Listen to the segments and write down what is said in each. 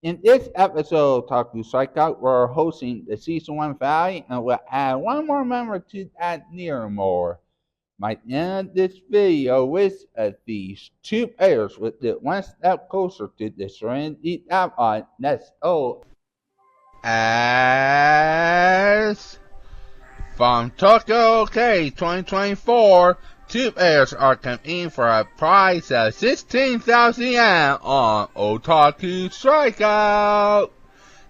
In this episode of Otaku Strikeout, we're hosting the Season 1 finale, and we'll add one more member to that near more. By the end of this video, with these two players with it one step closer to destroying the Jackpot. Let's go. As from Tokyo K 2024, two players are competing for a prize of 16,000 yen on Otaku Strikeout.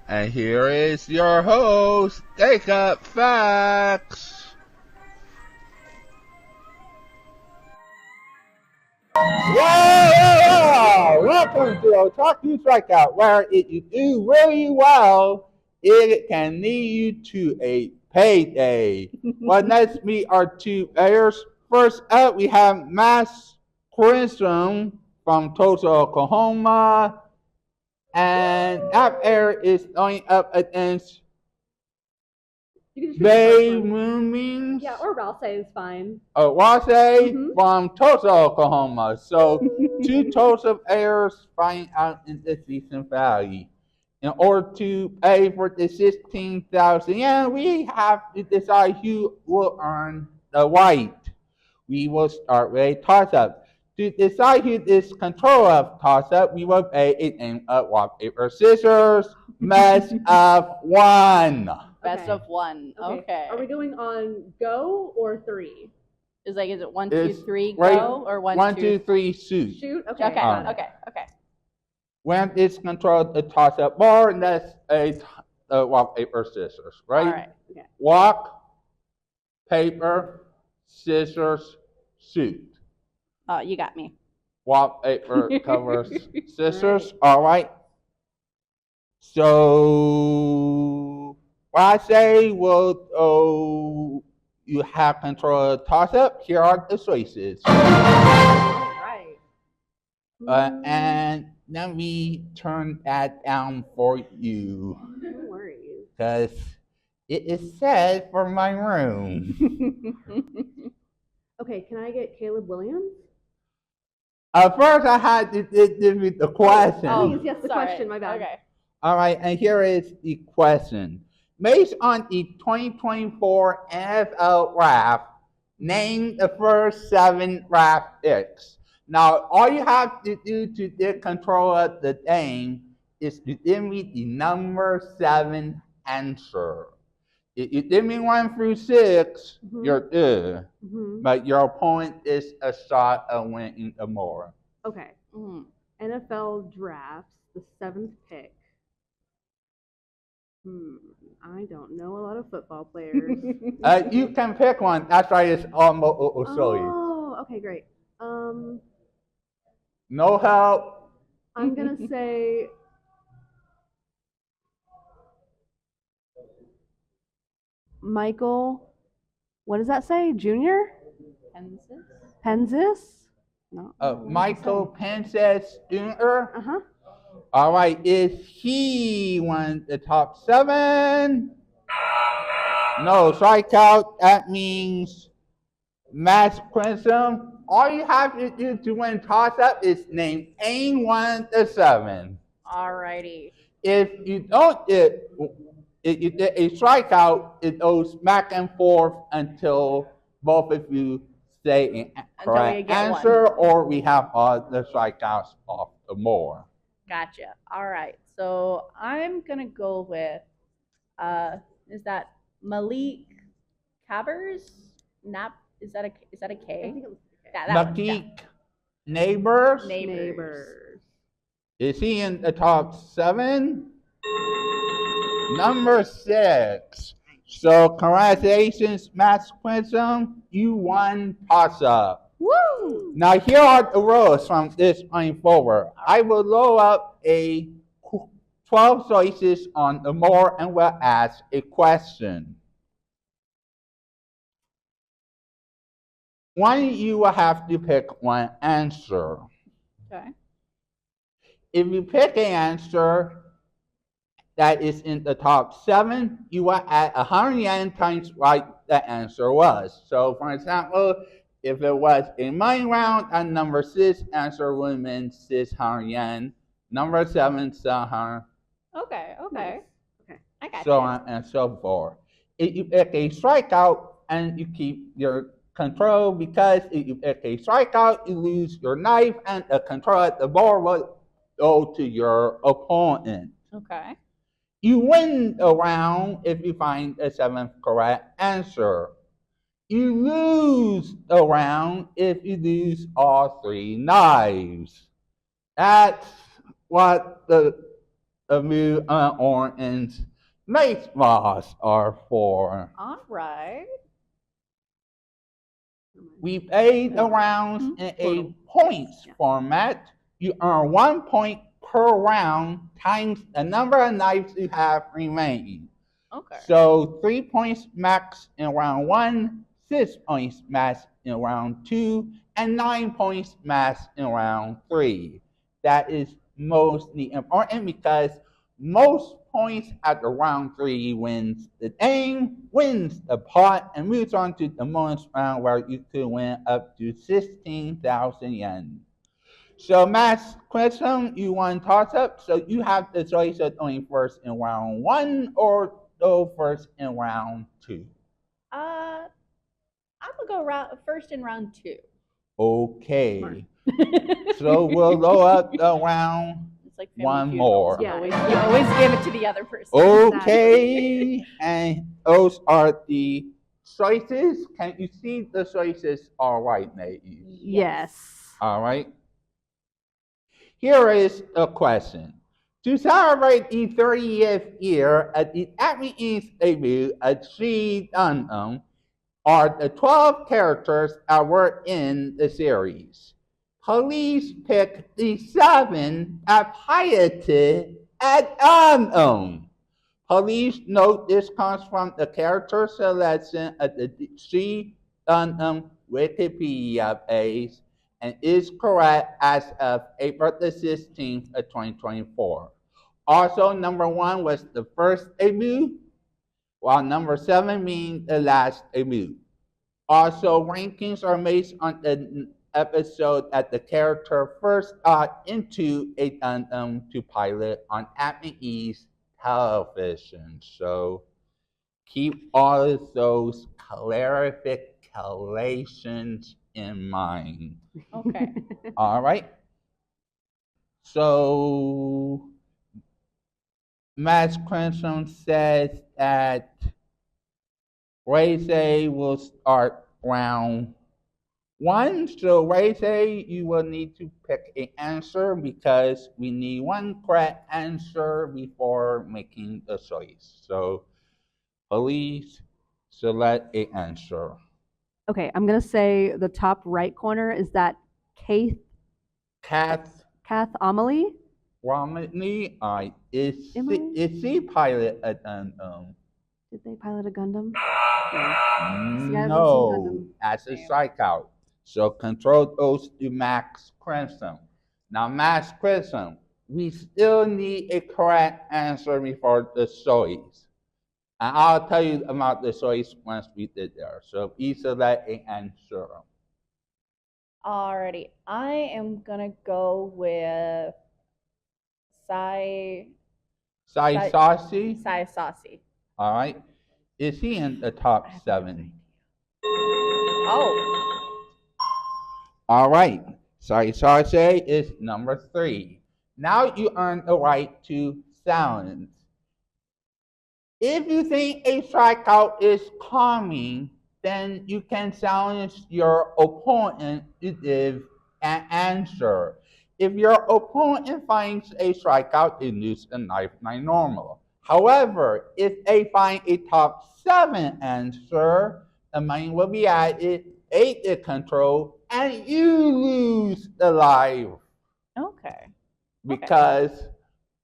And here is your host, Jacob Facts. Whoa! Welcome to Otaku Strikeout, where if you do really well, it can lead you to a payday. Well, let's meet our two players. First up, we have Mass Crystal from Tulsa, Oklahoma. And that player is going up against Bay Moonbeams. Yeah, or Raisei is fine. Raisei from Tulsa, Oklahoma. So, two Tulsa players fighting out in the season finale. In order to pay for the 16,000 yen, we have to decide who will earn the right. We will start with a toss-up. To decide who is control of toss-up, we will play a game of rock, paper, scissors, best of one. Best of one. Okay. Are we going on go or three? Is it 1, 2, 3 right, go or 1, 2, 3 shoot? Shoot. Okay. Okay. When it's controlled the toss-up board, that's a rock, paper, scissors, right? All right. Okay. Rock, paper, scissors, shoot. Oh, you got me. Rock, paper, covers, scissors. All right. So I say, well, you have control of the toss-up. Here are the choices. All right. And let me turn that down for you, No worries. because it is sad for my room. Okay, can I get Caleb Williams? First, I had to give you the question. Oh, Yes, the sorry. question, my bad. Okay. All right, and here is the question. Based on the 2024 NFL draft, name the first 7 draft picks. Now, all you have to do to get control of the game is to give me the number 7 answer. If you give me 1 through 6, you're good. But your opponent is a shot of winning the more. Okay. NFL drafts, the 7th pick. I don't know a lot of football players. You can pick one. That's why it's almost solely. Oh, okay, great. No help. I'm gonna say Michael. What does that say? Junior? Penzis? No. Michael Pences Jr. Uh-huh. All right, is he one of the top 7? No, strikeout. That means Mass Crystal. All you have to do to win toss-up is name any one of the 7. Alrighty. If you don't get a strikeout, it goes back and forth until both of you say an correct answer, or we have all the strikeouts off the board. Gotcha. All right. So I'm gonna go with is that Malik Cabers? Is that a K? I think it was Malik Neighbors. Neighbors. Is he in the top 7? Number 6. So congratulations, Matt Quinton. You won toss-up. Woo! Now here are the rules from this point forward. I will load up a 12 choices on the board and will ask a question. One of you will have to pick one answer. Okay. If you pick an answer that is in the top 7, you will add 100 yen times what the answer was. So, for example, if it was a money round, and number 6 answer would have been 600 yen. Number 7, 700 Okay. Okay. I got so you. on and so forth. If you pick a strikeout and you keep your control, because if you pick a strikeout, you lose your knife and the control at the board will go to your opponent. Okay. You win a round if you find the seventh correct answer. You lose a round if you lose all three knives. That's what the Mu Orange Mace Moss are for. All right. We played the Portal. rounds in a Portal. points Yeah. format. You earn 1 point per round times the number of knives you have remaining. Okay. So 3 points max in round 1, 6 points max in round 2, and 9 points max in round 3. That is mostly important because most points after round 3 wins the game, wins the pot, and moves on to the bonus round where you could win up to 16,000 yen. So, Max question, you want toss up? So you have the choice of going first in round 1 or go first in round 2. I'm gonna go first in round 2. Okay. So we'll go up the round. It's like One Family Feud more. rules. You Yeah. always give it to the other person. Okay. And those are the choices. Can you see the choices all right, Nate? Yes. All right. Here is a question. To celebrate the 30th year of the Japanese debut of Gundam are the 12 characters that were in the series. Police picked the 7 that piloted at Gundam. Police note this comes from the character selection of the G Gundam Wikipedia page and is correct as of April the 16th of 2024. Also, number 1 was the first debut, while number 7 means the last debut. Also, rankings are based on the episode that the character first got into a Gundam to pilot on Japanese television. So keep all of those clarifications in mind. Okay. All right. So Max Crimson says that Raisei will start round 1. So Raisei, you will need to pick an answer because we need 1 correct answer before making the choice. So please select an answer. Okay, I'm gonna say the top right corner is that Kath Amelie. Romney, is Am I? she pilot at Did they pilot a Gundam? See, I haven't seen no, Gundam. as a strikeout. So control goes to Max Crimson. Now, Max Crimson, we still need a correct answer before the choice. And I'll tell you about the choice once we did there. So please select an answer. Alrighty. I am gonna go with Sai Saucy, Saucy. all right. Is he in the top 7? Oh. All right. Saucy is number 3. Now you earn the right to silence. If you think a strikeout is coming, then you can silence your opponent to give an answer. If your opponent finds a strikeout, they lose a knife like normal. However, if they find a top 7 answer, the money will be added, 8 the control, and you lose the life. Okay. Because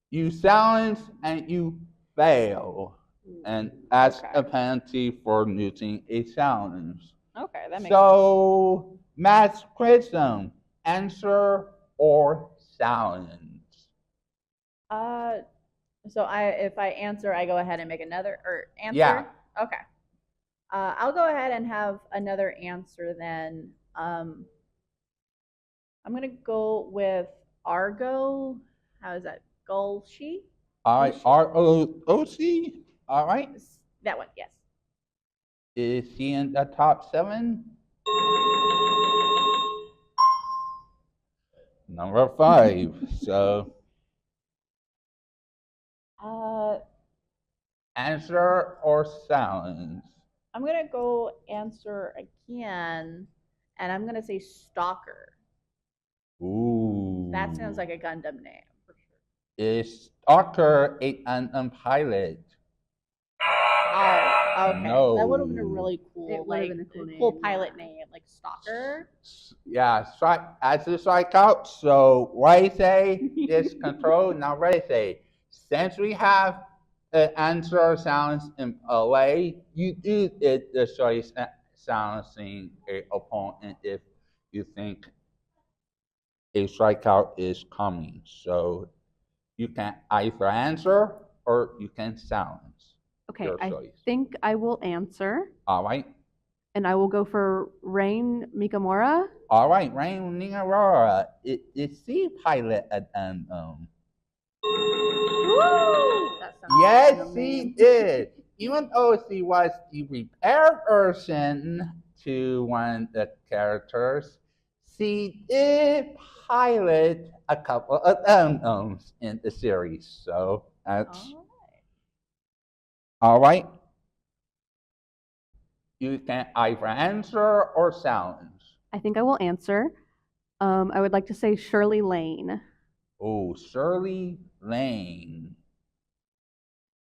you silence and you fail. And that's a penalty for losing a challenge. Okay, that makes sense. So, Matt's question, answer or silence? So if I answer, I go ahead and make another answer. Yeah. Okay. I'll go ahead and have another answer then. I'm gonna go with Argo. How is that? Gulshi? All right, ROOC. All right. That one, yes. Is he in the top 7? Number 5. So Uh, answer or silence? I'm gonna go answer again, and I'm gonna say Stalker. Ooh. That sounds like a Gundam name for sure. Is Stalker an pilot? Oh, okay. No. That would have been a really It cool, would like have been a cool cool name, pilot yeah. name, like Stalker. Yeah, as a strikeout. So Raisei is control. Now Raisei, since we have an answer sounds in a way, you do it the choice silencing a opponent if you think a strikeout is coming. So you can either answer or you can silence. Okay, Your I choice. think I will answer, All right. and I will go for Rain Mikamura. All right, Rain Ningarora. Is the pilot at That sounds Yes, like a she name. did. Even though she was the repaired version to one of the characters, she did pilot a couple of unknowns in the series. So that's all right. You can either answer or silence. I think I will answer. I would like to say Shirley Lane. Oh, Shirley Lane.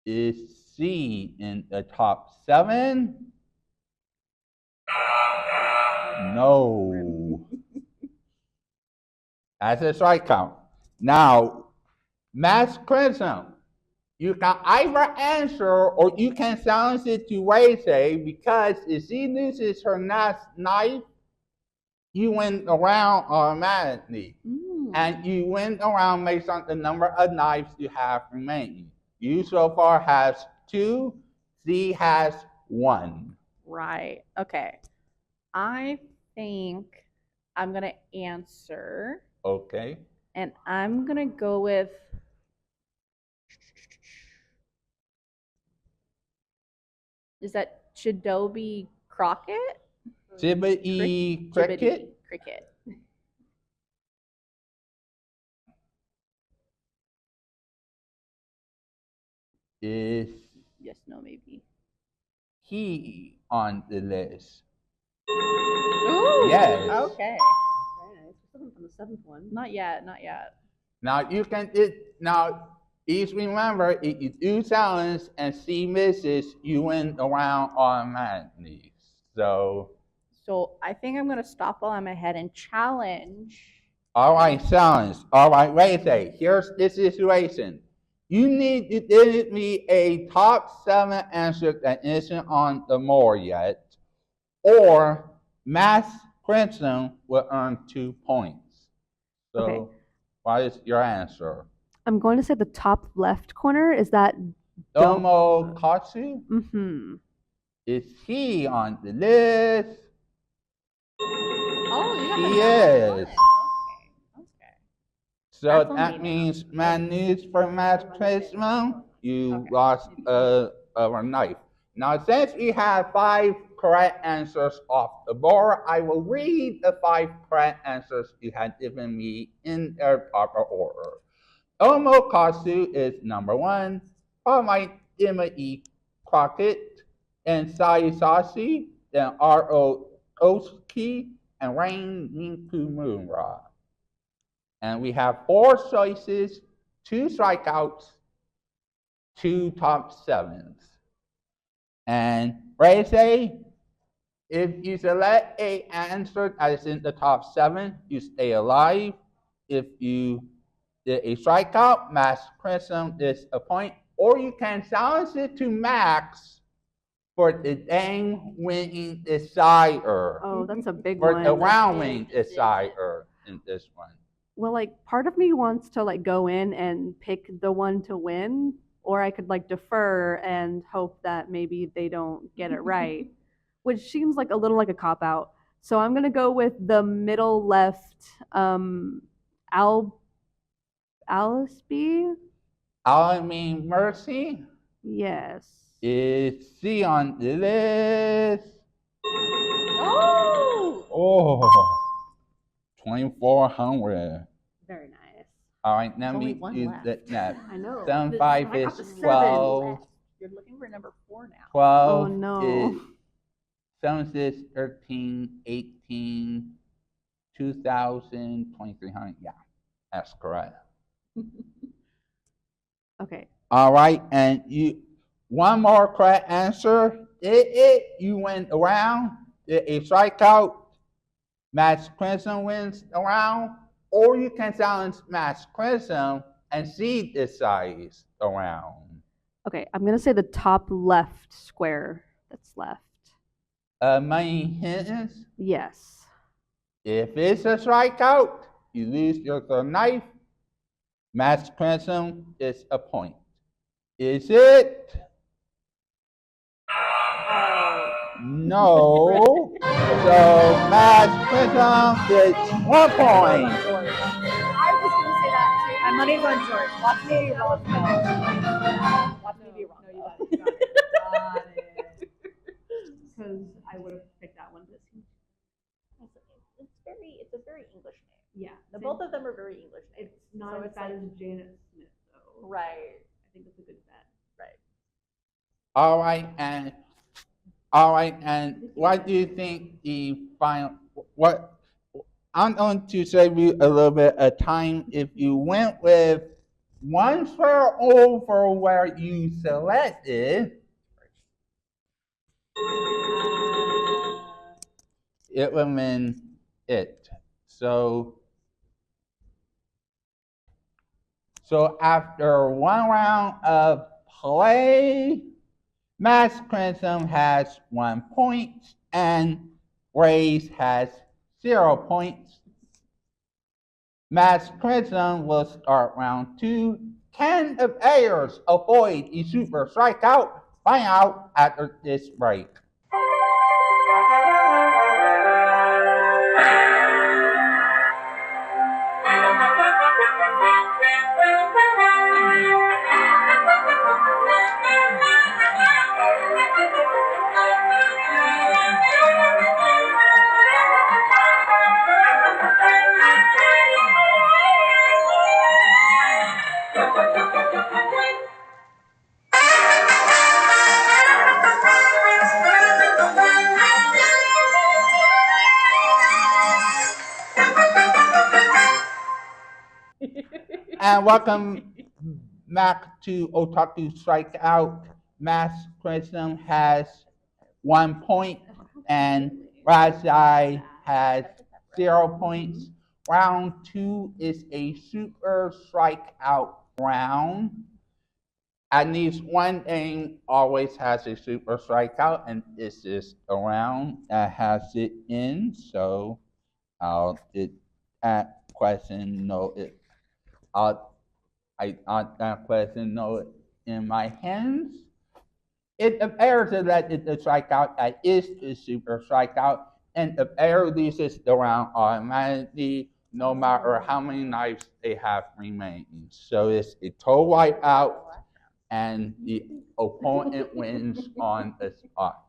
Is she in the top 7? No. That's a strikeout. Now, Mass Crimson. You can either answer or you can silence it to Raisei because if she loses her last knife, you win around automatically. And you win around based on the number of knives you have remaining. You so far has 2, she has 1. Right. Okay. I think I'm gonna answer, Okay. and I'm gonna go with. Is that Chidobe Crockett? Jibbity Cricket. Cricket. Is Yes, no, maybe. he on the list? Ooh, Yes. Okay. Very nice. We're still from the 7th one. Not yet. Not yet. Now you can please remember if you do silence and she misses, you win the round automatically. So So I think I'm gonna stop while I'm ahead and challenge. all right, silence. All right, Raisei, here's the situation. You need to give me a top 7 answer that isn't on the more yet, or Mass Crimson will earn 2 points. So Okay. what is your answer? I'm going to say the top left corner. Is that Domo Katsu? Mm-hmm. Is he on the list? Oh, you got He the number is. one. Okay. So That's on that me now. means man news for Mass Crimson. You lost a knife. Now, since we have 5 correct answers off the board, I will read the 5 correct answers you had given me in their proper order. Omokasu is number 1, Palmite Imai Crockett, and Saisashi, then R.O. Oski, and Rain Ninkumura. And we have 4 choices, 2 strikeouts, 2 top 7s. And Raisei, if you select a answer that is in the top 7, you stay alive. If you did a strikeout, Max Crimson is a point, or you can silence it to Max for the dang winning decider. Oh, that's a big For one. the round winning decider in this one. Well, like part of me wants to like go in and pick the one to win, or I could like defer and hope that maybe they don't get it right, which seems like a little like a cop out. So I'm gonna go with the middle left, Al Alice B. I mean, Mercy Yes. is C on the list. Oh! Oh, 2,400. Very nice. All right, now There's only we one do left. that. I know. 7, But 5 I got is the 7. 12. You're looking for number 4 now. 12 Oh, no. is 7, 6, 13, 18, 2,000, 2,300. Yeah, that's correct. Okay. All right, and you one more correct answer. You went around. A strikeout. Match Crimson wins around, or you can silence Match Crimson and see the size around. Okay, I'm gonna say the top left square that's left. Many hints. Yes. If it's a strikeout, you lose your third knife. Match Crimson is a point. Is it? No. So Match Crimson gets 1 point. I was going to say that too. I'm not even on George. Watch me be wrong. Watch me be wrong. No, you got it. Got it. Because I would have picked that one. It's a very English name. Yeah. Both of them are very English names. It's not So as it's bad like- as Janet Smith, though. Right. I think that's a good bet. Right. All right, and what do you think the final? What I'm going to save you a little bit of time. If you went with one square over where you selected, it would have been it. So after one round of play, Max Crimson has 1 point and Raise has 0 points. Max Crimson will start round 2. Can the players avoid a super strikeout? Find out after this break. And welcome back to Otaku Strikeout. Max Crimson has 1 point and Raisei has 0 points. Round 2 is a super strikeout round. At least one game always has a super strikeout, and this is a round that has it in. So I'll get that question noted. I that question noted in my hands. It appears that it's a strikeout that is a super strikeout, and the player loses the round automatically, no matter how many knives they have remaining. So it's a total wipeout, and the opponent wins on the spot.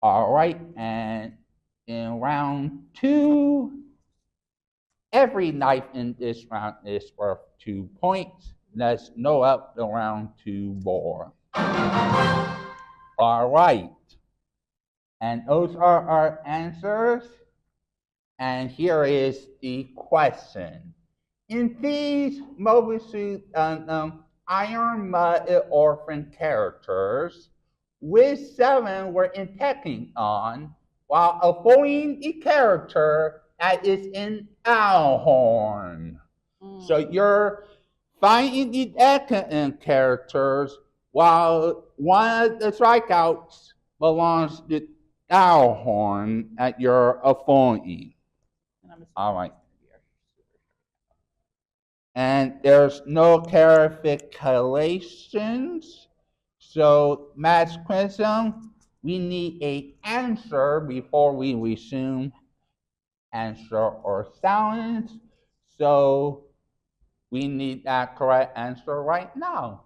All right, and in round 2, every knife in this round is worth 2 points. Let's know up the round 2 board. All right. And those are our answers. And here is the question. In these Mobile Suit Iron Mud Orphan characters, which 7 were attacking on while avoiding the character that is in Owlhorn? So you're finding the attacking characters while one of the strikeouts belongs to Owlhorn at your avoiding. All right. And there's no clarifications. So, Max Crimson, we need an answer before we resume answer or silence. So, We need that correct answer right now.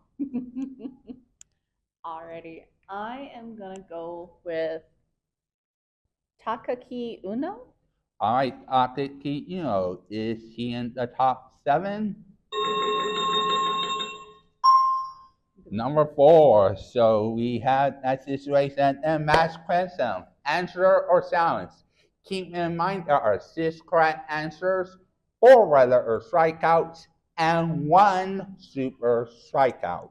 Alrighty, I am gonna go with Takaki Uno. All right, Akiki, is he in the top 7? Number 4. So we had that situation and match question. Answer or silence. Keep in mind there are 6 correct answers, 4 regular strikeouts, and 1 super strikeout.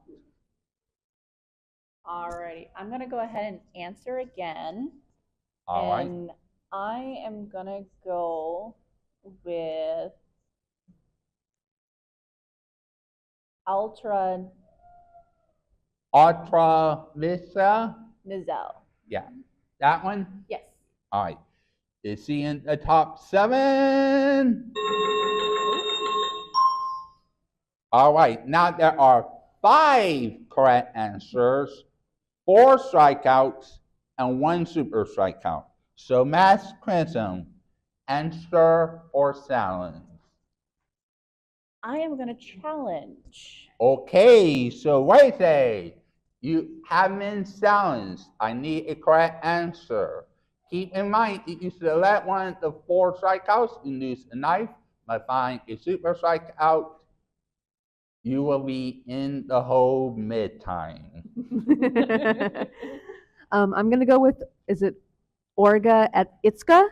Alrighty, I'm gonna go ahead and answer again. All right. And I am gonna go with Ultra Vista. Nizel. Yeah. That one? Yes. All right. Is he in the top 7? All right. Now there are 5 correct answers, 4 strikeouts, and 1 super strikeout. So, Mass Crimson, answer or silence? I am gonna challenge. Okay, so Raisei, you have been silenced. I need a correct answer. Keep in mind, if you select one of the 4 strikeouts, you lose a knife. By finding a super strikeout, you will be in the hole mid-time. I'm gonna go with, is it Orga at Itsuka?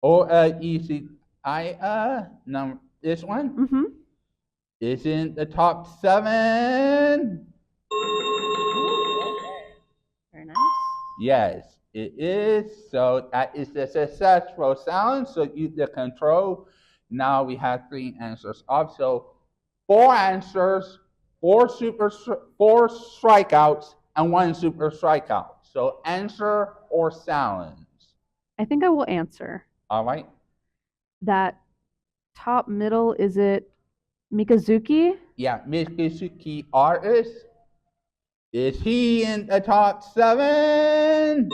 Or easy, this one Mm-hmm. is in the top 7. Very nice. Yes, it is. So that is a successful sound. So you the control. Now we have 3 answers up. So 4 answers, 4 strikeouts, and 1 super strikeout. So answer or silence. I think I will answer. All right. That top middle, is it Mikazuki? Yeah, Mitsuki artist. Is he in the top 7?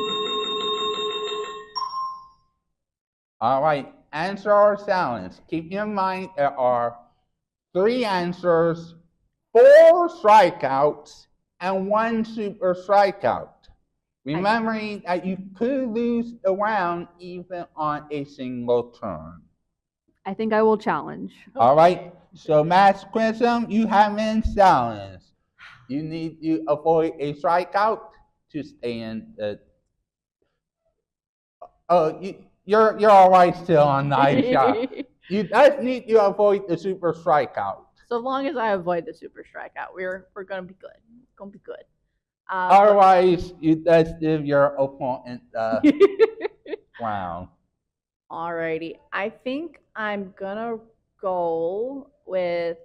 All right. Answer or silence. Keep in mind there are 3 answers, 4 strikeouts, and 1 super strikeout. Remembering that you could lose the round even on a single turn. I think I will challenge. All right. So, Max Quintum, you have been silenced. You need to avoid a strikeout to stay in the. Oh, you're all right still on nice shot. You just need to avoid the super strikeout. So long as I avoid the super strikeout, we're gonna be good. It's gonna be good. Otherwise, you just give your opponent the round. Alrighty, I think I'm gonna go with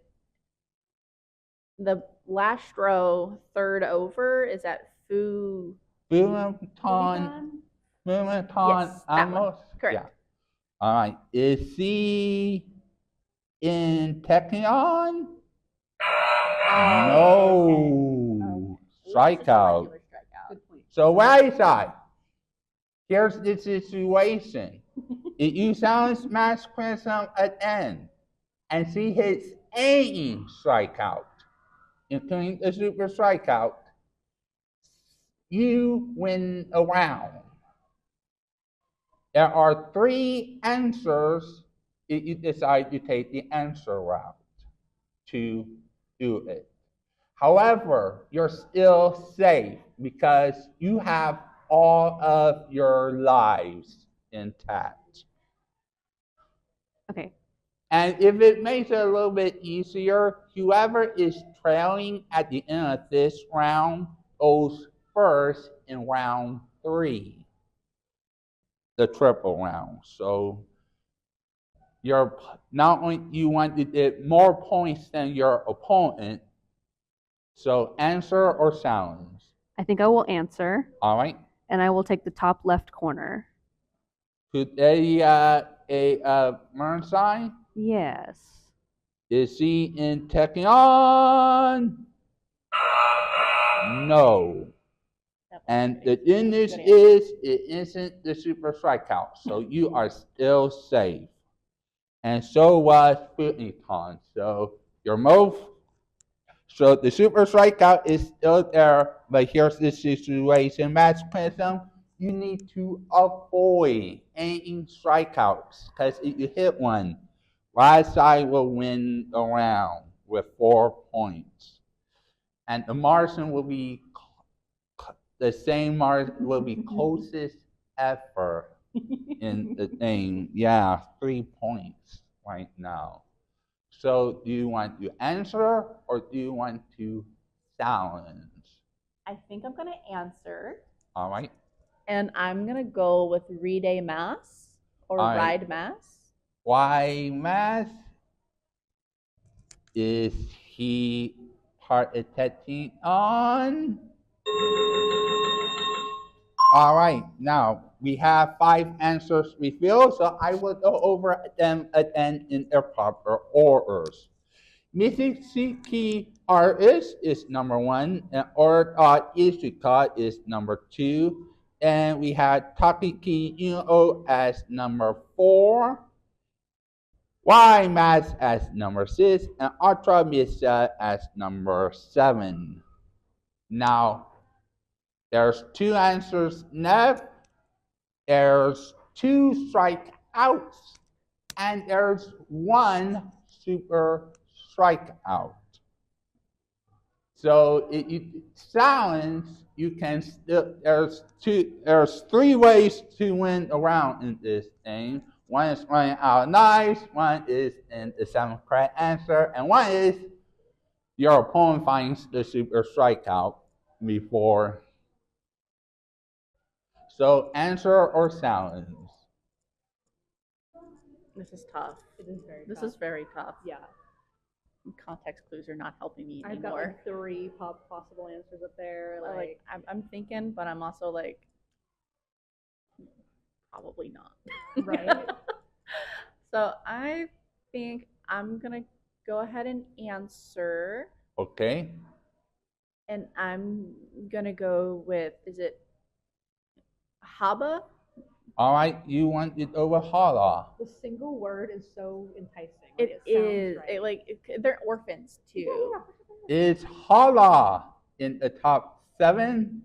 the last row, 3rd over. Is that Feud? Fumiton Yes, that one. Amos? Correct. Yeah. All right. Is he in Techion? No. Strikeout. So Raisei, here's the situation. If you silence Max Quintum at end and she hits any strikeout, including the super strikeout, you win a round. There are 3 answers if you decide to take the answer route to do it. However, you're still safe because you have all of your lives intact. Okay. And if it makes it a little bit easier, whoever is trailing at the end of this round goes first in round 3, the triple round. So you're not only you want to get more points than your opponent. So answer or silence. I think I will answer. All right. And I will take the top left corner. Could they a Mernsai? Yes. Is he in Techion? No. And the good news is it isn't the super strikeout, so you are still safe. And so was Fumiton. So Your move. So the Super Strikeout is still there, but here's the situation, Match Prism. You need to avoid any strikeouts, because if you hit one, Raisei will win the round with 4 points. And the margin will be the same margin, will be closest ever in the thing. Yeah, 3 points right now. So do you want to answer or do you want to silence? I think I'm gonna answer, All right. and I'm gonna go with Read Mass or All right. Ride Mass. Why math? Is he participating on? All right. Now we have 5 answers revealed, so I will go over them again in their proper orders. Mississippi Artist is number 1, and Ishika is number 2, and we had Takiki Uno as number 4, Y Mass as number 6, and Ultra Misa as number 7. Now, there's 2 answers left, there's 2 strikeouts, and there's 1 super strikeout. So if you silence, you can still, there's 3 ways to win a round in this thing. One is running out nice, one is in the 7th correct answer, and one is your opponent finds the super strikeout before. So answer or silence? This is tough. It is very This tough. is very tough. Yeah. Context clues are not helping me I've got anymore. like 3 possible answers up there. Like I'm thinking, but I'm also like probably not. Right. So I think I'm gonna go ahead and answer, Okay. and I'm gonna go with, is it Haba? All right, you want it over Hala. The single word is so enticing. It is. It, like they're orphans too. Is Hala in the top 7?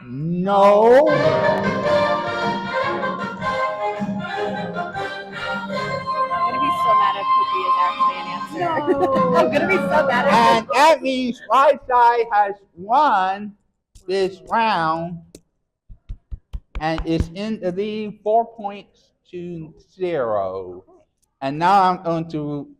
No. I'm gonna be so mad if Cookie is actually an answer. No. I'm gonna be so mad if And that means Raisei has won this round and is in the lead 4 points to 0. And now I'm going to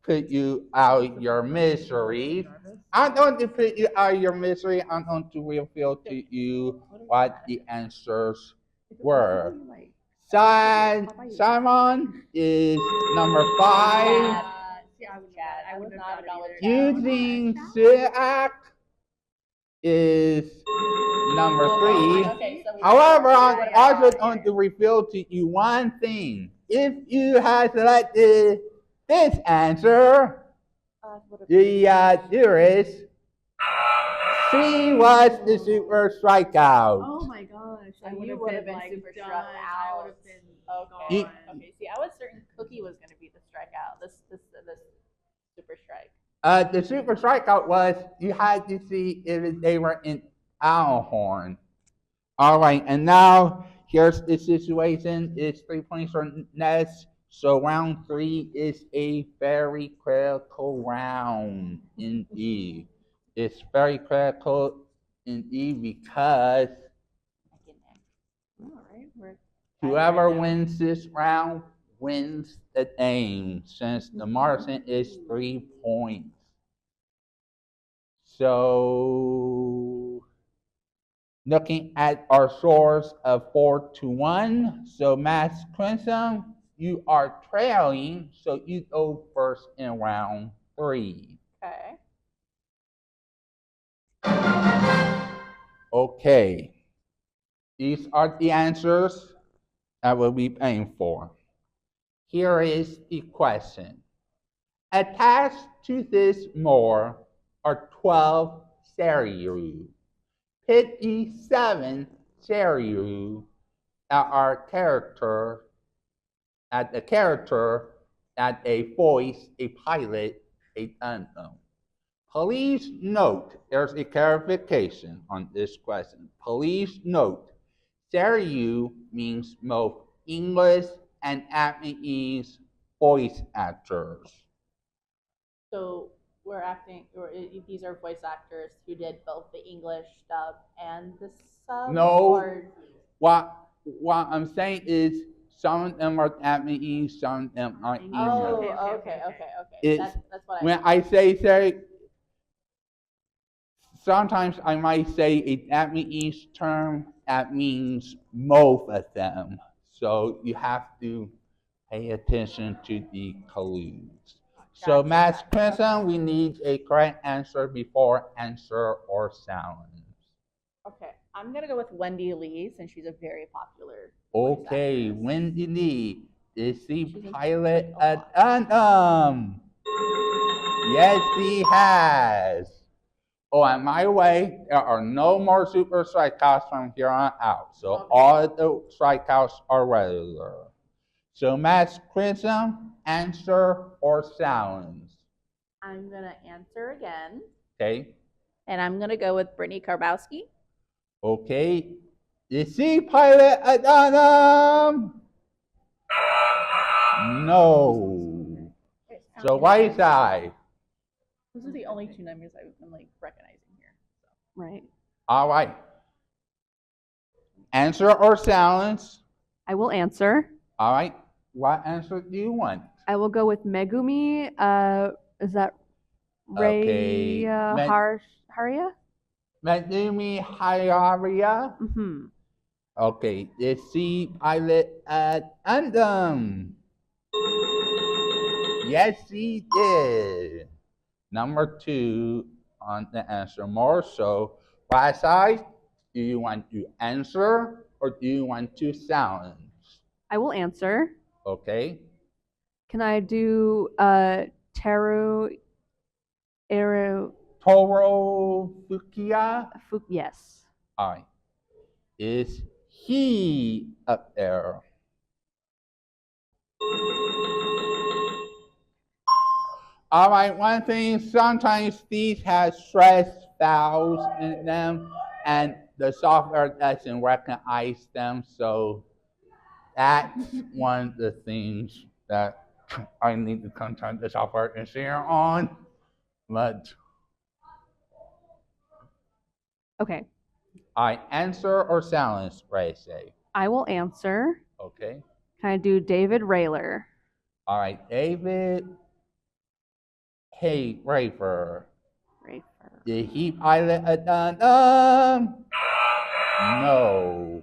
put you out your misery. I'm going to put you out your misery. I'm going to reveal to you what the answers were. Simon is number 5. I would not have knowledge. Using Siak is number 3. Okay, so However, I'm also going to reveal to you one thing. If you had selected this answer, the dearest, she was the super strikeout. Oh my gosh. So I would you have would been have been like super done. struck I out. would have been Okay. gone. Okay. See, I was certain Cookie was gonna be the strikeout. This super strike. The super strikeout was you had to see if they were in Alhorn. All right, and now here's the situation. It's 3 points for Ness. So round 3 is a very critical round indeed. It's very critical indeed because All right. whoever wins this round wins the game, since the margin is 3 points. So looking at our scores of 4-1, so Max Crimson, you are trailing, so you go first in round 3. Okay. Okay. These are the answers that we'll be paying for. Here is the question. Attached to this more are 12 Seiryu. 57 Seiryu that are the character at a voice, a pilot, a unknown. Please note, there's a clarification on this question. Please note, Seryu means both English and Japanese voice actors. So we're acting, or these are voice actors who did both the English dub and the sub. No. Or... What I'm saying is some of them are Japanese, some of them are English. Oh, okay. That's what when I say Seryu, sometimes I might say a Japanese term that means both of them. So you have to pay attention to the clues. So, Mass Crimson, we need a correct answer before answer or silence. Okay, I'm gonna go with Wendy Lee since she's a very popular. Okay, Wendy Lee is the She's in, pilot like, at Gundam. Yes, he has. Oh, and by the way, there are no more super strikeouts from here on out. So Okay. all of the strikeouts are regular. So Mass Crimson, answer or silence? I'm gonna answer again. Okay. And I'm gonna go with Brittany Karbowski. Okay. Is he pilot at Gundam? No. So Raisei. Those are the only two numbers I'm like recognizing here. So. Right. All right. Answer or silence? I will answer. All right. What answer do you want? I will go with Megumi. Is that Ray Haria? Megumi Hayaria. Mm-hmm. Okay. Is he pilot at Gundam? Yes, he did. Number 2 on the answer more. So, Raisei, do you want to answer or do you want to silence? I will answer. Okay. Can I do Teru Eru? Toro Fukia? Yes. All right. Is he up there? All right, one thing, sometimes these have stress vowels in them and the software doesn't recognize them, so that's one of the things that I need to contact the software engineer on. But okay. I answer or silence, Raisei? I will answer. Okay. Can I do David Rayler? All right, David. Hey, Rafer. Did he pilot a Gundam? No.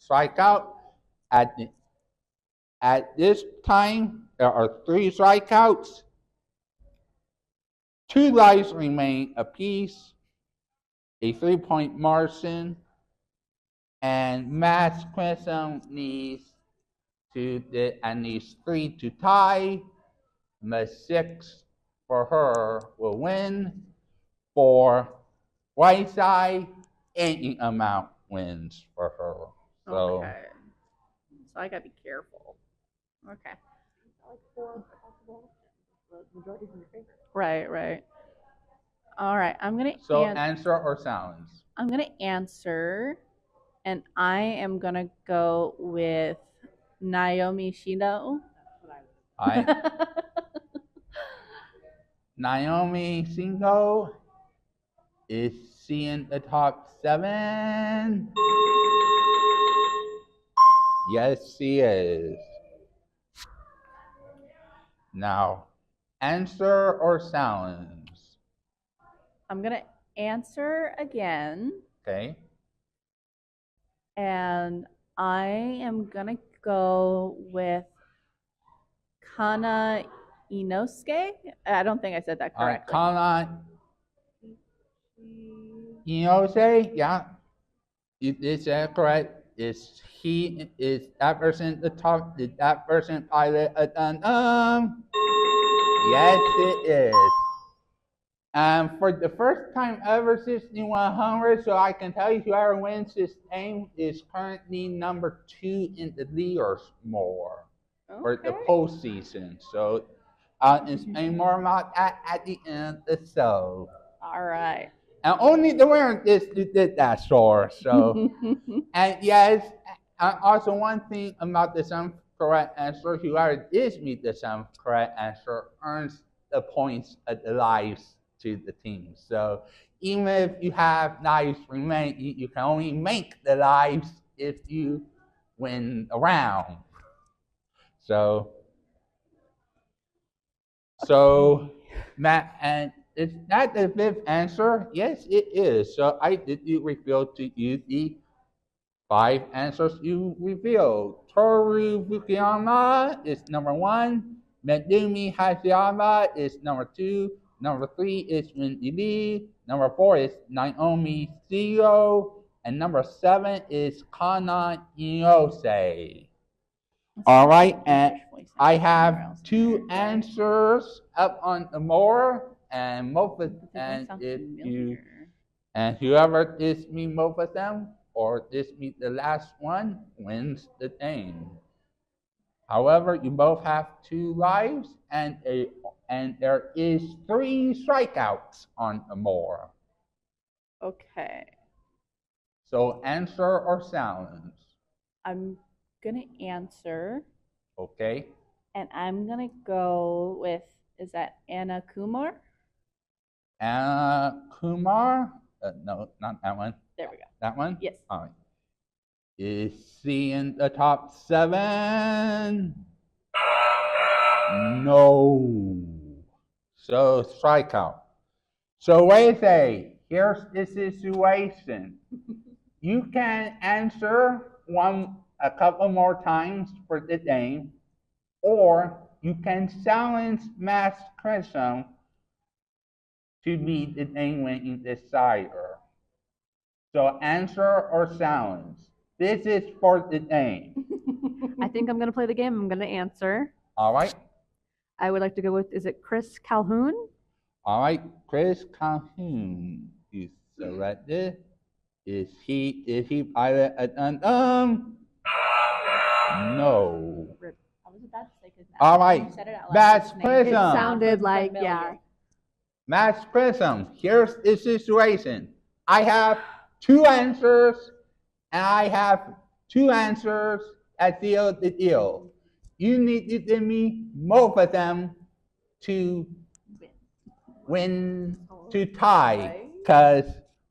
Strikeout. At this time, there are 3 strikeouts. 2 lives remain apiece. A 3-point margin. And Mass Crimson needs 3 to tie. The 6 for her will win. For Raisei, any amount wins for her. So, okay. So I gotta be careful. Okay. Right. All right. I'm gonna. So answer or silence? I'm gonna answer, and I am gonna go with Naomi Shino. All right. Naomi Shingo is she in the top 7? Yes, she is. Now, answer or silence? I'm gonna answer again. Okay. And I am gonna go with Kana Inosuke. I don't think I said that correctly. Kana Inosuke, yeah. Is that correct? Is that person at the top? Did that person pilot a Gundam? Yes, it is. For the first time ever since the 100, so I can tell you whoever wins this game is currently number 2 in the leaders more. for the Okay. postseason. So explain more about that at the end of the show. All right. And only the winner did that score. So, and yes, and also one thing about the seventh correct answer, whoever did meet the seventh correct answer earns the points of the lives to the team. So even if you have lives remain, you can only make the lives if you win a round. So, Matt, and is that the fifth answer? Yes, it is. So I did you reveal to you the five answers you revealed. Toru Fukuyama is number one. Megumi Hashiyama is number two. Number three is Wendy Lee. Number four is Naomi Seo. And number seven is Kana Iose. All right, and I have two answers up on the board, and most of and if you and whoever gives me both of them or gives me the last one wins the game. However, you both have two lives, and there is 3 strikeouts on the board. Okay. So answer or silence. I'm gonna answer, Okay. and I'm gonna go with, is that Anna Kumar? Anna Kumar. No, not that one. There we go. That one? Yes. All right. Is she in the top 7? No. So strikeout. So Raisei, here's the situation. You can answer a couple more times for the game, or you can silence mass criticism to be the game winning decider. So answer or silence. This is for the game. I think I'm gonna play the game. I'm gonna answer. All right. I would like to go with, is it Chris Calhoun? All right. Chris Calhoun is selected. Is he pilot No. I was about to say, because All right. you said it out loud. Mass his name criticism. It sounds sounded like, familiar. yeah. Mass criticism. Here's the situation. I have 2 answers, and I have 2 answers that seal the deal. You need to give me both of them to win, to tie, because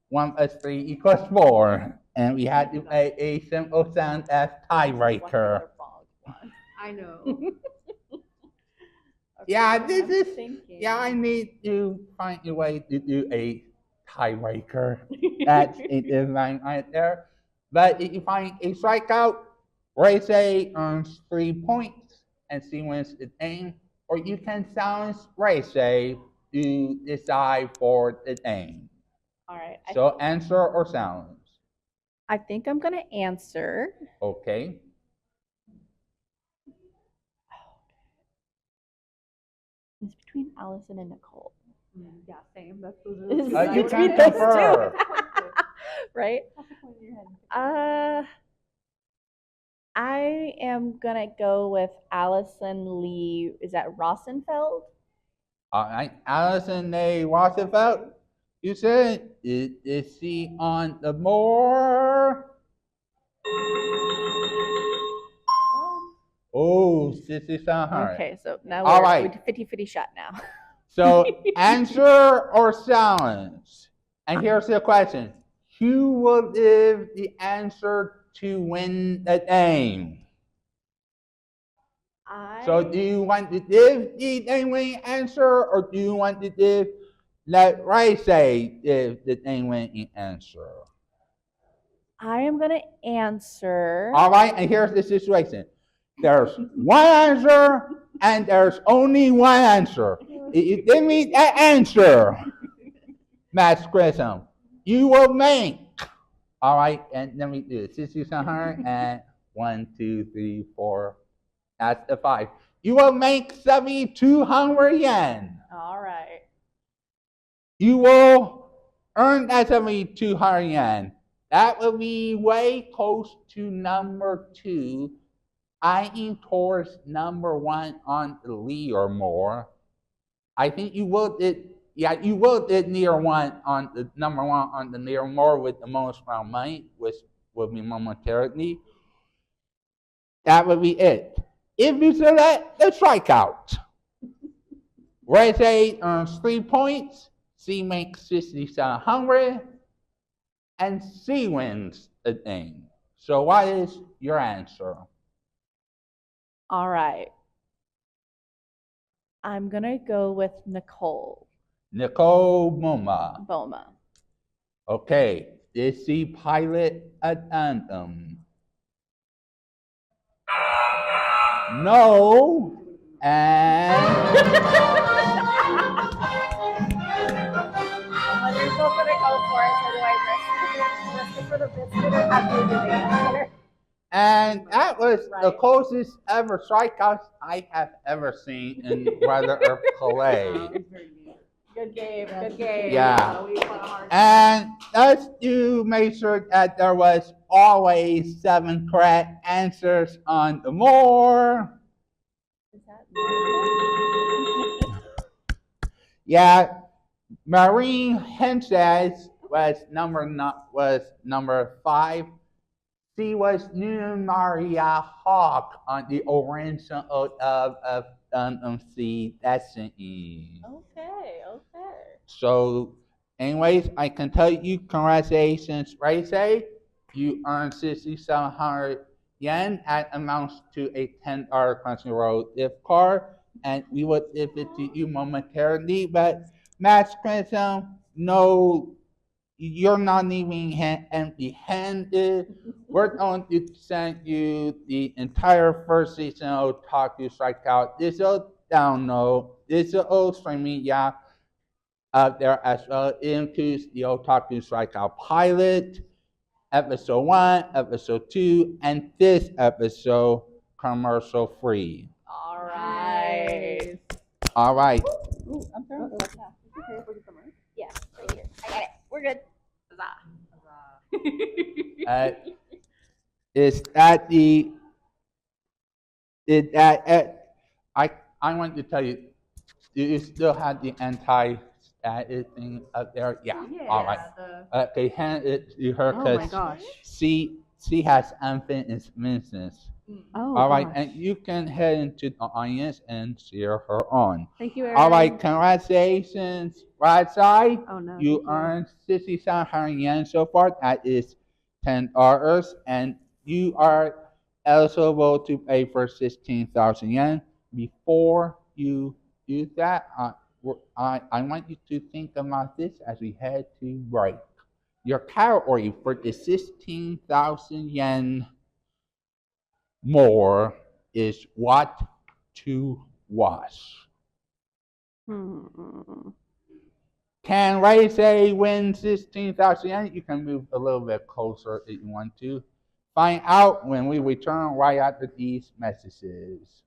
1 plus 3 equals 4, and we had to play a simple sound as tiebreaker. I know. Yeah, this I'm is. thinking. Yeah, I need to find a way to do a tiebreaker. That's it is right there. But if you find a strikeout, Raisei earns 3 points and she wins the game. Or you can silence Raisei to decide for the game. All right. So answer or silence. I think I'm gonna answer. Okay. It's between Allison and Nicole. Yeah, same. That's those It's are you between can those prefer. two. Right? I am gonna go with Allison Lee. Is that Rosenfeld? All right, Allison A. Roosevelt, you said, is she on the board? Oh, Sissy Sahar. Okay, so now All we're right. 50-50 shot now. So answer or silence. And here's the question. Who will give the answer to win the game? So do you want to give the game winning answer, or do you want to let Raisei give the game winning answer? I am gonna answer. All right, and here's the situation. There's one answer, and there's only one answer. If you give me that answer, Matt Grissom, you will make. All right, and let me do it. 6,600 and 1, 2, 3, 4. That's the 5. You will make 7,200 yen. All right. You will earn that 7,200 yen. That will be way close to number 2 eyeing towards #1 on the leaderboard. I think you will did. Yeah, you will did near one on the #1 on the leaderboard with the most amount of money, which will be momentarily. That would be it. If you select the strikeout, Raisei earns 3 points, C makes 6,700, and C wins the thing. So what is your answer? All right. I'm gonna go with Nicole Nicole Moma. Boma. Okay, is she pilot addendum? No. And You're still gonna go for it, so do I risk it for the biscuit or have you do the answer? and that was the Right. closest ever strikeouts I have ever seen in Weather or Play. Good game, good game. Yeah. We fought hard. And let's do make sure that there was always 7 correct answers on the board. Is that Yeah, Marine Henses was number 5. She was new Maria Hawk on the original of C Destiny. Okay, okay. So, anyways, I can tell you, congratulations, Raisei. You earned 6,700 yen. That amounts to a $10 Crunchyroll gift card, and we will give it to you momentarily. But, Max Crimson, no, you're not leaving empty-handed. We're going to send you the entire first season of Otaku Strikeout. This will download, this will streaming, yeah, out there as well. It includes the Otaku Strikeout pilot, episode 1, episode 2, and this episode commercial free. All right. All right. Ooh, I'm throwing it. Yeah, right here. I got it. We're good. Is that the? Is that? I want to tell you, do you still have the anti-status thing up there? Yeah. All right. Okay, hand it to her Oh my because gosh. she has unfinished business. Oh. All right, gosh. and you can head into the audience and cheer her on. Thank you, Aaron. All right, congratulations, right side. Oh no. You earned 6,700 yen so far. That is $10, and you are eligible to pay for 16,000 yen. Before you do that, I want you to think about this as we head to break. Your category for the 16,000 yen more is what to wash. Hmm. Can Raisei win 16,000 yen? You can move a little bit closer if you want to. Find out when we return right after these messages.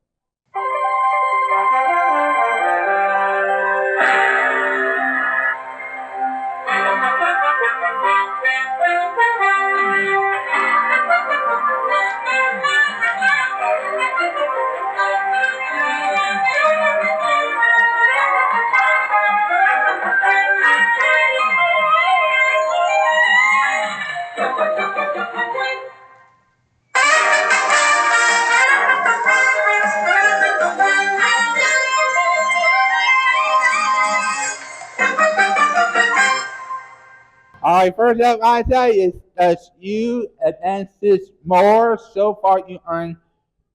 All right, first up, I say is you advances more. So far, you earn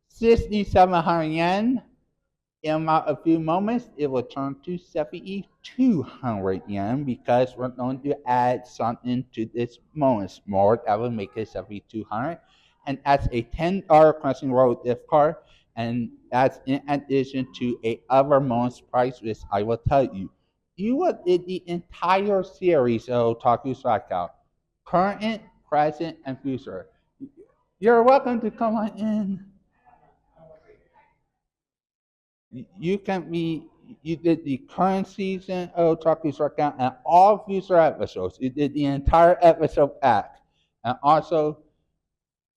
6,700 yen. In about a few moments, it will turn to 7,200 yen because we're going to add something to this bonus more that will make it 7,200. And that's a $10 Crunchyroll gift card. And that's in addition to a other bonus price, which I will tell you. You will get the entire series of Otaku Strikeout, current, present, and future. You're welcome to come on in. You can be. You did the current season of Otaku Strikeout and all future episodes. You did the entire episode act, and also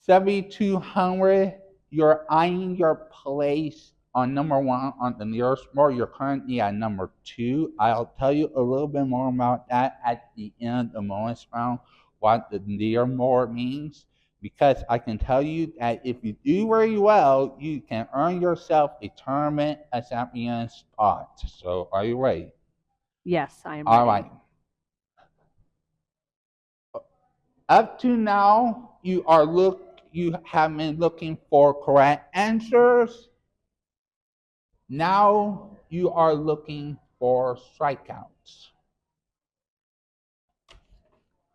7,200 you're eyeing your place on number one on the nearest board. You're currently at number two. I'll tell you a little bit more about that at the end of the bonus round, what the leaderboard means. Because I can tell you that if you do very well, you can earn yourself a tournament champion spot. So are you ready? Yes, I am All ready. right. Up to now, you have been looking for correct answers. Now you are looking for strikeouts.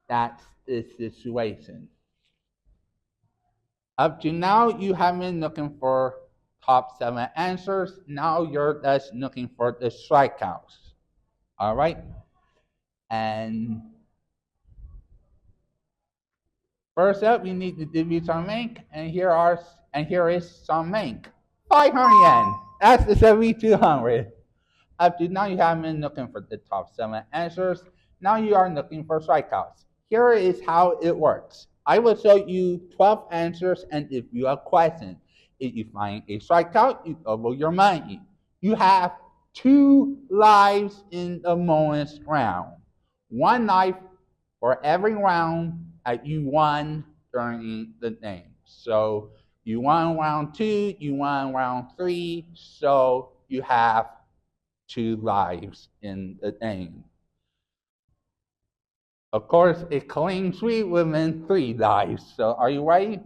That's the situation. Up to now, you have been looking for top 7 answers. Now you're just looking for the strikeouts. All right? And first up, you need to debut some ink, and here is some ink. 500 yen. That's the 7,200. Up to now, you have been looking for the top 7 answers. Now you are looking for strikeouts. Here is how it works. I will show you 12 answers, and if you have questions, if you find a strikeout, you double your money. You have 2 lives in the bonus round. 1 life for every round that you won during the game. So you won round 2, you won round 3, so you have 2 lives in the game. Of course, a clean sweep within 3 lives. So are you ready?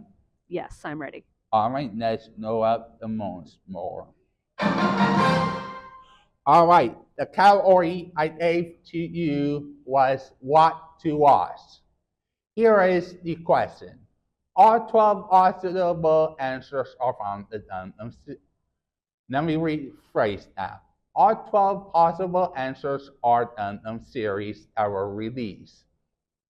Yes, I'm ready. All right, let's know up the most more. All right, the category I gave to you was what to watch. Here is the question. All 12 possible answers are from the Gundam series. Let me rephrase that. All 12 possible answers are Gundam series that were released.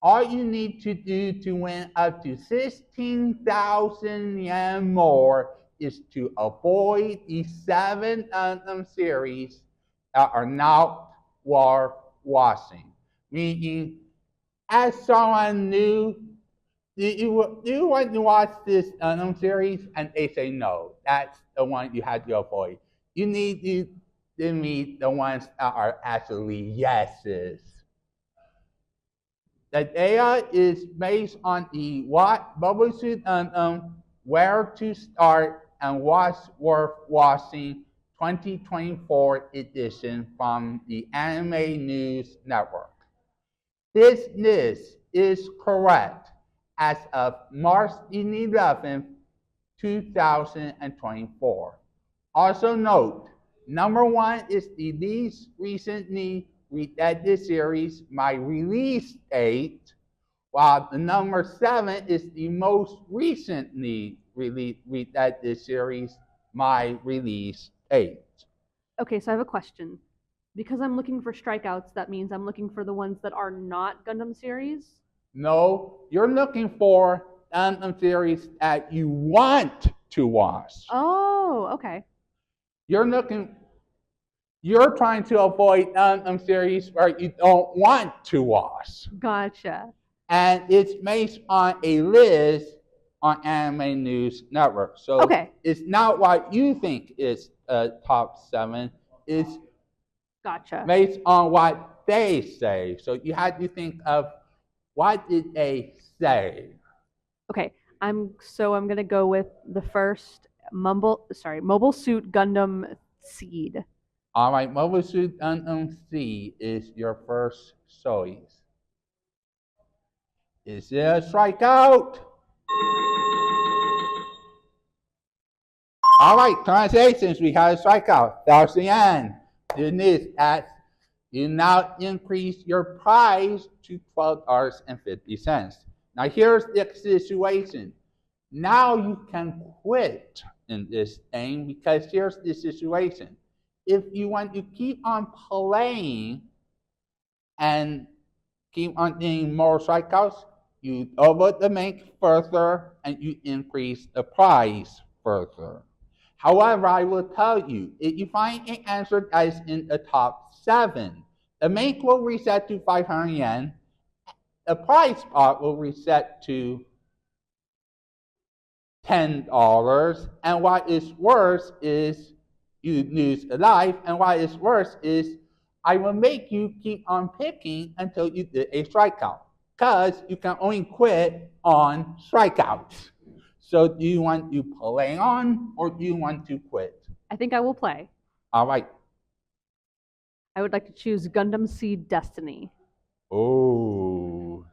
All you need to do to win up to 16,000 yen more is to avoid the 7 Gundam series that are not worth watching. Meaning, as someone new, do you want to watch this series? And they say no. That's the one you have to avoid. You need to meet the ones that are actually yeses. The data is based on the what Bubble Suit where to start and what's worth watching 2024 edition from the Anime News Network. This list is correct as of March 11th, 2024. Also note, number 1 is the least recently redacted series, my release date, while the number 7 is the most recently redacted series, my release date. Okay, so I have a question. Because I'm looking for strikeouts, that means I'm looking for the ones that are not Gundam series? No, you're looking for Gundam series that you want to watch. Oh, okay. You're trying to avoid Gundam series where you don't want to watch. Gotcha. And it's based on a list on Anime News Network. So okay. It's not what you think is top 7. It's gotcha. Based on what they say. So you have to think of what did they say. Okay, I'm gonna go with the first Mobile Suit Gundam Seed. All right, Mobile Suit Gundam Seed is your first choice. Is it a strikeout? All right, congratulations, we have a strikeout. 1,000 yen. Good news, you now increase your price to $12.50. Now here's the situation. Now you can quit in this thing because here's the situation. If you want to keep on playing and keep on getting more strikeouts, you double the make further and you increase the price further. However, I will tell you, if you find an answer that is in the top 7, the make will reset to 500 yen. The price spot will reset to $10. And what is worse is you lose a life. And what is worse is I will make you keep on picking until you did a strikeout. Because you can only quit on strikeouts. So do you want to play on or do you want to quit? I think I will play. All right. I would like to choose Gundam Seed Destiny. Oh.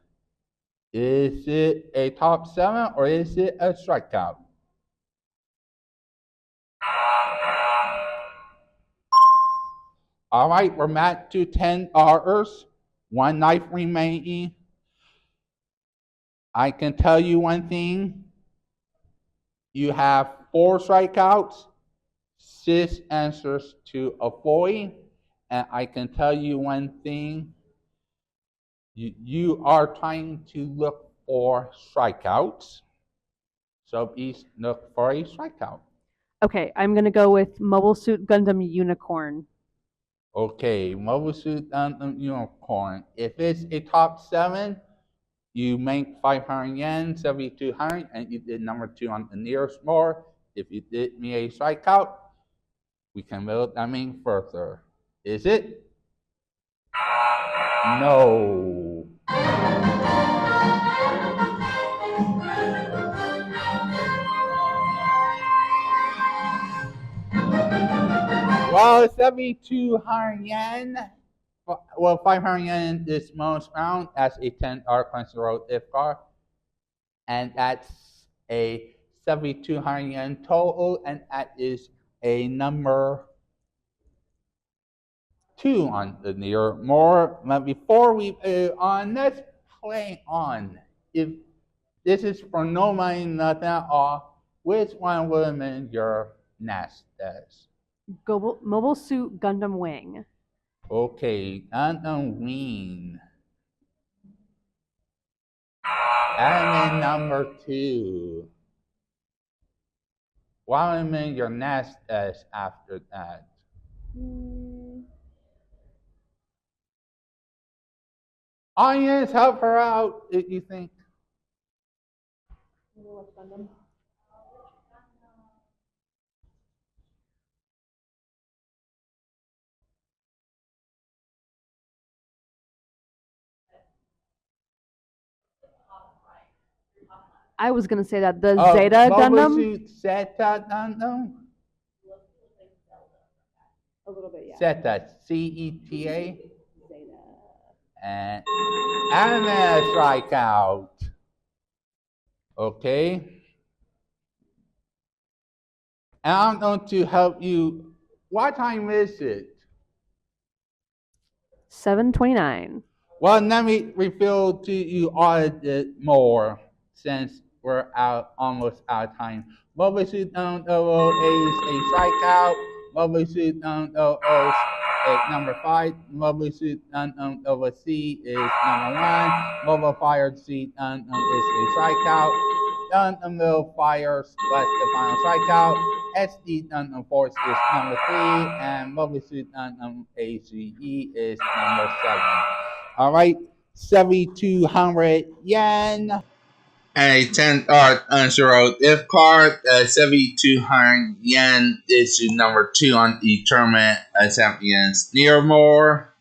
Is it a top 7 or is it a strikeout? All right, we're back to $10. One life remaining. I can tell you one thing. You have 4 strikeouts, 6 answers to avoid, and I can tell you one thing. You are trying to look for strikeouts, so please look for a strikeout. Okay, I'm gonna go with Mobile Suit Gundam Unicorn. Okay, Mobile Suit Gundam Unicorn. If it's a top 7, you make 500 yen, 7,200, and you did number 2 on the nearest board. If you did me a strikeout, we can build that mean further. Is it? No. Well, 7,200 yen. Well, 500 yen this most round as a $10 conservative card. And that's a 7,200 yen total, and that is a number 2 on the near more. But before we play on, let's play on. If this is for no money, nothing at all, which one will win your nest? Mobile Suit Gundam Wing. Okay, Gundam Wing. Element number 2. What will win your nest after that? Audience, help her out if you think. I was gonna say that the Zeta Gundam. Zeta Gundam. A little bit, yeah. Zeta, CETA. Zeta. And Anime Strikeout. Okay. And I'm going to help you. What time is it? 7:29. Well, let me reveal to you all a bit more since we're almost out of time. Mobile Suit Gundam is a strikeout. Mobile Suit Gundam is number 5. Mobile Suit Gundam C is number 1. Mobile Fire Suit Gundam is a strikeout. Gundam Will Fires was the final strikeout. SD Gundam Force is number 3. And Mobile Suit Gundam ACE is number 7. All right, 7,200 yen. And a $10 unzeroed card. 7,200 yen is number 2 on the tournament champions near more.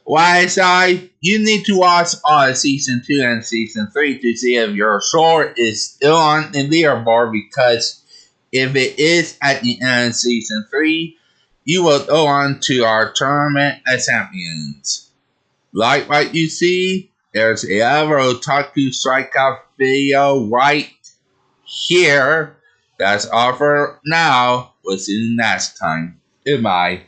Raisei, you need to watch all season 2 and season 3 to see if your score is still on the leaderboard, because if it is at the end of season 3, you will go on to our tournament as champions. Like what you see, there's a other Otaku Strikeout video right here that's offered now. We'll see you next time. Goodbye.